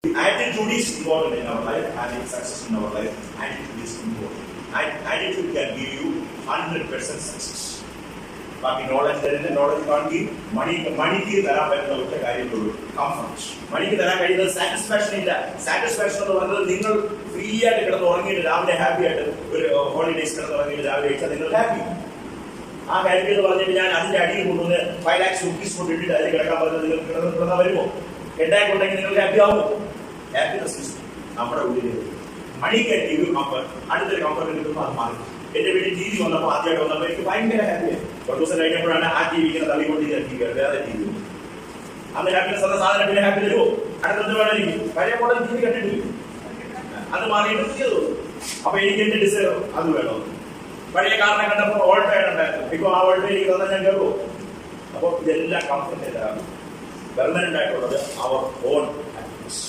Attitude is important in our life, having success in our life. Attitude is important. Attitude can give you 100% success. ബാക്കി knowledge തരുന്ന knowledge കാണിക്കും മണിക്ക് തരാൻ പറ്റുന്ന ഒറ്റ കാര്യങ്ങളുള്ളൂ കംഫർട്ട്. മണിക്ക് തരാൻ കഴിയുന്നത് സാറ്റിസ്ഫാക്ഷൻ ഇല്ല. സാറ്റിസ്ഫാക്ഷൻ എന്ന് പറയുന്നത് നിങ്ങൾ ഫ്രീ ആയിട്ട് കിടന്ന് ഉറങ്ങിയിട്ട് രാവിലെ ഹാപ്പി ആയിട്ട് ഒരു ഹോളിഡേസ് കിടന്ന് ഉറങ്ങിയിട്ട് രാവിലെ കഴിച്ചാൽ നിങ്ങൾ ഹാപ്പി. ആ ഹാപ്പി എന്ന് പറഞ്ഞിട്ട് ഞാൻ അതിന്റെ അടിയിൽ കൊണ്ടുവന്ന് 5 lakhs rupees കൊണ്ടിട്ട് അതിൽ കിടക്കാൻ പറഞ്ഞത് നിങ്ങൾ കിടന്ന് വരുമോ? ഉണ്ടായിട്ടുണ്ടെങ്കിൽ നിങ്ങൾ ഹാപ്പി ആവുമോ? ഹാപ്പിനെസ് നമ്മുടെ ഉള്ളിൽ money can give you comfort. അടുത്തൊരു കംഫർട്ട് കിട്ടുമ്പോൾ അത് മാറി. എന്റെ വീട്ടിൽ ടി വി വന്നപ്പോൾ ആദ്യമായിട്ട് വന്നപ്പോൾ എനിക്ക് ഭയങ്കര ഹാപ്പിയായി. ഒരു ദിവസം കഴിഞ്ഞപ്പോഴാണ് ആ ടി വിക്ക് തള്ളിക്കൊണ്ട് ടി വി വേറെ ടി വി. അന്ന് ഹാപ്പിനെസ് എന്ന സാധനം പിന്നെ ഹാപ്പി തരുമോ? അടുത്ത വേണമെങ്കിൽ പഴയ മോഡൽ ടി വി കണ്ടിട്ടില്ല, അത് മാറിയിട്ട് പുതിയത്. അപ്പൊ എനിക്ക് എന്റെ ഡിസൈർ അത് വേണം. പഴയ കാറിനെ കണ്ടപ്പോൾ ഓൾട്ടോയാണ് ഉണ്ടായിരുന്നു. ഇപ്പൊ ആ ഓൾട്ടോ എനിക്ക് തന്നാൽ ഞാൻ കയറുമോ? അപ്പൊ ഇതെല്ലാം കംഫർട്ട് തരാണ്. പെർമനന്റ് ആയിട്ടുള്ളത് അവർ ഓൺ ഹാപ്പിനെസ്.